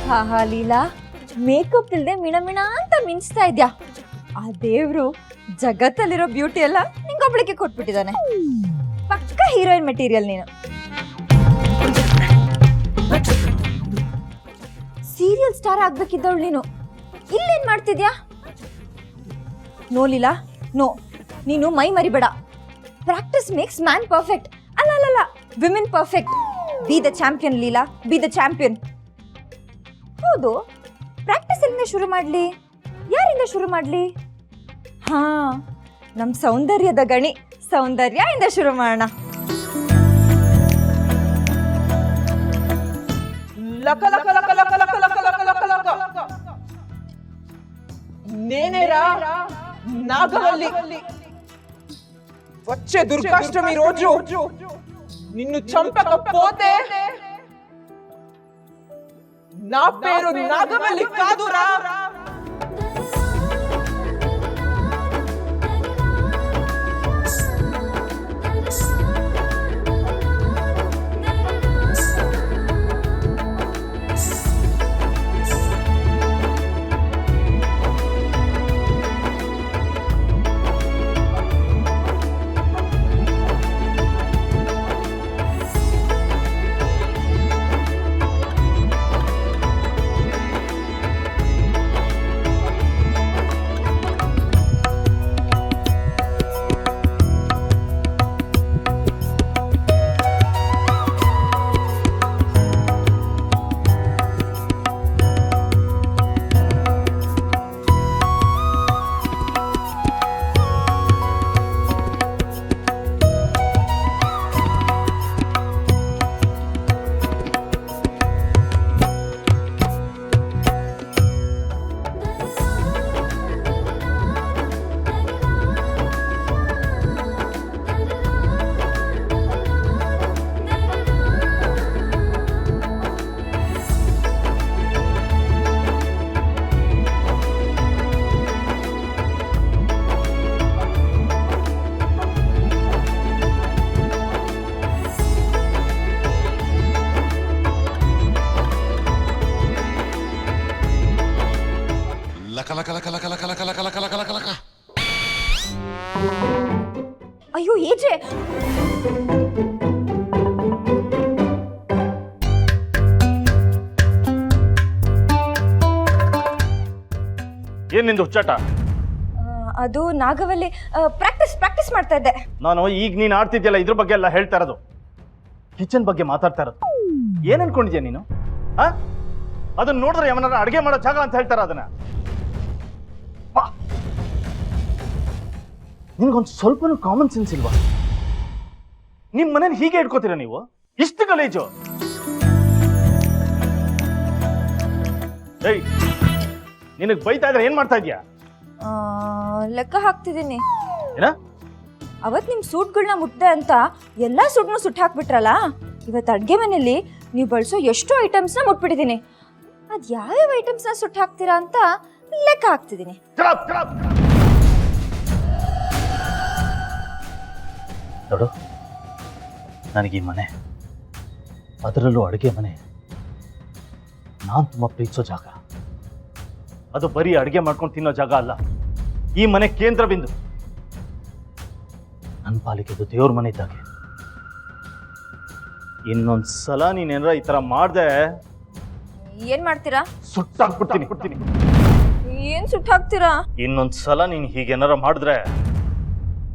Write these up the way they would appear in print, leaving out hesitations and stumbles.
ಹಾ ಹಾ ಲೀಲಾ, ಮೇಕಪ್ ಇಲ್ದೆ ಮಿಣ ಮಿಣ ಅಂತ ಮಿಂಚ್ತಾ ಇದ್ಯಾ. ಆ ದೇವ್ರು ಜಗತ್ತಲ್ಲಿರೋ ಬ್ಯೂಟಿ ಎಲ್ಲ ನಿಂಗೊಬ್ಳಿಗೆ ಕೊಟ್ಬಿಟ್ಟಿದ್ದಾನೆ. ಪಕ್ಕ ಹೀರೋಯಿನ್ ಮೆಟೀರಿಯಲ್ ನೀನು. ಸೀರಿಯಲ್ ಸ್ಟಾರ್ ಆಗ್ಬೇಕಿದ್ದವಳು ನೀನು. ಇಲ್ಲೇನ್ ಮಾಡ್ತಿದ್ಯಾ? No Leela, no. ನೀನು ಮೈ ಮರಿಬೇಡ. Practice makes man perfect. ಅಲ್ಲ, women perfect. Be the champion Leela, be the champion. ಹೌದು, ಪ್ರಾಕ್ಟೀಸ್ ಎಲ್ಲಿಂದ ಶುರು ಮಾಡ್ಲಿ? ಯಾರಿಂದ ಶುರು ಮಾಡ್ಲಿ? ಹಾ, ನಮ್ ಸೌಂದರ್ಯದ ಗಣಿ ಸೌಂದರ್ಯ ಇಂದ ಶುರು ಮಾಡೋಣ. ಲಕ ಲಕ ಲಕ ಲಕ ಲಕ ಲಕ ಲಕ ಲಕ ಲಕ నేనేరా నాగవల్లి. వచ్చే దుర్గాష్టమి రోజు నిన్ను చంపకపోతే నా పేరు నాగవల్లి కాదురా. ಅಯ್ಯೋ ಏಜೆ, ಏನ್ ನಿಂದು ಹುಚ್ಚಾಟ? ಅದು ನಾಗವಲ್ಲಿ ಪ್ರಾಕ್ಟೀಸ್ ಮಾಡ್ತಾ ಇದ್ದೆ. ನಾನು ಈಗ ನೀನ್ ಆಡ್ತಿದ್ಯಲ್ಲ ಇದ್ರ ಬಗ್ಗೆ ಎಲ್ಲ ಹೇಳ್ತಾ ಇರೋದು. ಕಿಚನ್ ಬಗ್ಗೆ ಮಾತಾಡ್ತಾ ಇರೋದು. ಏನ್ ಅನ್ಕೊಂಡಿದ್ಯಾ ನೀನು? ಅದನ್ನ ನೋಡಿದ್ರೆ ಯಾವನಾರ ಅಡಿಗೆ ಮಾಡೋ ಜಾಗ ಅಂತ ಹೇಳ್ತಾರ ಅದನ್ನ. ನಿನ್ಗೊಂದು ಸ್ವಲ್ಪನೂ ಕಾಮನ್ ಸೆನ್ಸ್ ಇಲ್ವಾ? ನಿಮ್ ಮನೇಲಿ ಹೀಗೆ ಇಟ್ಕೋತೀರ ನೀವು? ಇಷ್ಟು ಗಲೀಜು. ಏಯ್, ನಿನಗ್ ಬೈತಾ ಇದ್ರೆ ಏನ್ ಮಾಡ್ತಾ ಇದ್ಯಾ? ಲೆಕ್ಕ ಹಾಕ್ತಿದ್ದೀನಿ. ಏನ? ಅವತ್ ನಿಮ್ ಸೂಟ್ಗಳನ್ನ ಮುಟ್ದೆ ಅಂತ ಎಲ್ಲಾ ಸೂಟ್ನು ಸುಟ್ಟು ಹಾಕ್ಬಿಟ್ರಲ್ಲ. ಇವತ್ತು ಅಡ್ಗೆ ಮನೆಯಲ್ಲಿ ನೀವು ಬಳಸೋ ಎಷ್ಟೋ ಐಟಮ್ಸ್ನ ಮುಟ್ಬಿಟ್ಟಿದ್ದೀನಿ. ಅದ್ ಯಾವ್ಯಾವ ಐಟಮ್ಸ್ನ ಸುಟ್ಟು ಹಾಕ್ತೀರಾ ಅಂತ ಲೆಕ್ಕ ಹಾಕ್ತಿದ್ದೀನಿ. ನೋಡು, ನನಗೆ ಈ ಮನೆ, ಅದರಲ್ಲೂ ಅಡುಗೆ ಮನೆ, ನಾನು ತುಂಬ ಪ್ರೀತಿಸೋ ಜಾಗ. ಅದು ಬರೀ ಅಡುಗೆ ಮಾಡ್ಕೊಂಡು ತಿನ್ನೋ ಜಾಗ ಅಲ್ಲ, ಈ ಮನೆ ಕೇಂದ್ರ ಬಿಂದು. ನನ್ನ ಪಾಲಿಗೆ ಅದು ದೇವ್ರ ಮನೆ ಇದ್ದಾಗೆ. ಇನ್ನೊಂದ್ಸಲ ನೀನೇನಾರ ಈ ಥರ ಮಾಡಿದೆ, ಏನ್ ಮಾಡ್ತೀರಾ? ಸುಟ್ಟಾಕ್ಬಿಡ್ತೀನಿ. ಏನ್ ಸುಟ್ಟು ಹಾಕ್ತೀರಾ? ಇನ್ನೊಂದ್ಸಲ ನೀನು ಹೀಗೇನಾರ ಮಾಡಿದ್ರೆ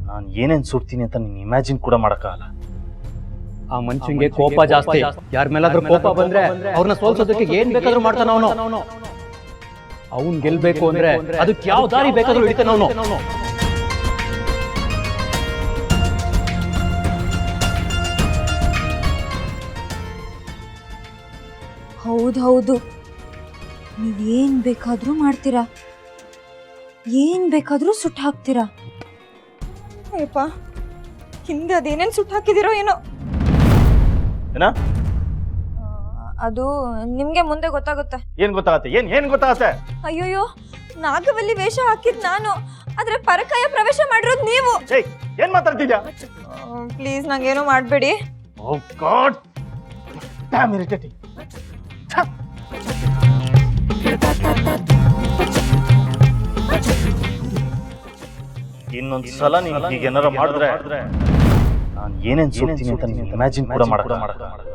ನಾನು ಏನೇನು ಸುಡ್ತೀನಿ ಅಂತ ನೀನು ಇಮ್ಯಾಜಿನ್ ಕೂಡ ಮಾಡೋಕ್ಕಾಗಲ್ಲ. ಆ ಮನುಷ್ಯಂಗೆ ಕೋಪ ಜಾಸ್ತಿ. ಯಾರ ಮೇಲಾದ್ರೂ ಕೋಪ ಬಂದ್ರೆ ಅವ್ರನ್ನ ಸೋಲ್ಸೋದಕ್ಕೆ ಏನ್ ಬೇಕಾದ್ರೂ ಮಾಡ್ತಾನ ಅವನು. ಅವನ್ ಗೆಲ್ಬೇಕು ಅಂದ್ರೆ ಅದಕ್ಕೆ ಯಾವ ದಾರಿ ಬೇಕಾದ್ರೂ ಹಿಡಿತಾನ ಅವನು. ಹೌದು, ನೀವೇನ್ ಬೇಕಾದ್ರೂ ಮಾಡ್ತೀರಾ, ಏನ್ ಬೇಕಾದ್ರೂ ಸುಟ್ಟು ಹಾಕ್ತೀರಾ. ಅಯ್ಯಪ್ಪ, ಹಿಂದೆ ಅದೇನೇನ್ ಸುಟ್ಟು ಹಾಕಿದಿರೋ ಏನೋ. ಅದು ನಿಮ್ಗೆ ಮುಂದೆ ಗೊತ್ತಾಗುತ್ತೆ. ಏನ್ ಗೊತ್ತಾಗತ್ತೆ? ಏನ್ ಗೊತ್ತಾಗತ್ತೆ? ಅಯ್ಯೋಯ್ಯೋ, ನಾಗವಲ್ಲಿ ವೇಷ ಹಾಕಿದ್ ನಾನು, ಆದ್ರೆ ಪರಕಾಯ ಪ್ರವೇಶ ಮಾಡಿರೋದು ನೀವು. ಏನ್ ಮಾತಾಡ್ತಿದ್ಯಾ? ಪ್ಲೀಸ್ ನಂಗೇನು ಮಾಡ್ಬೇಡಿ. ಓ ಗಾಡ್, ಡ್ಯಾಮ್ ಇರಿಟೇಟಿಂಗ್. ಇನ್ನೊಂದ್ಸಲ ನೀನು ಹೀಗೇನಾರ ಮಾಡಿದ್ರೆ ನಾನು ಏನೇನು ಸುಳ್ತೀನಿ ಅಂತ ನೀನು ಇಮ್ಯಾಜಿನ್ ಕೂಡ ಮಾಡಕ್ಕೆ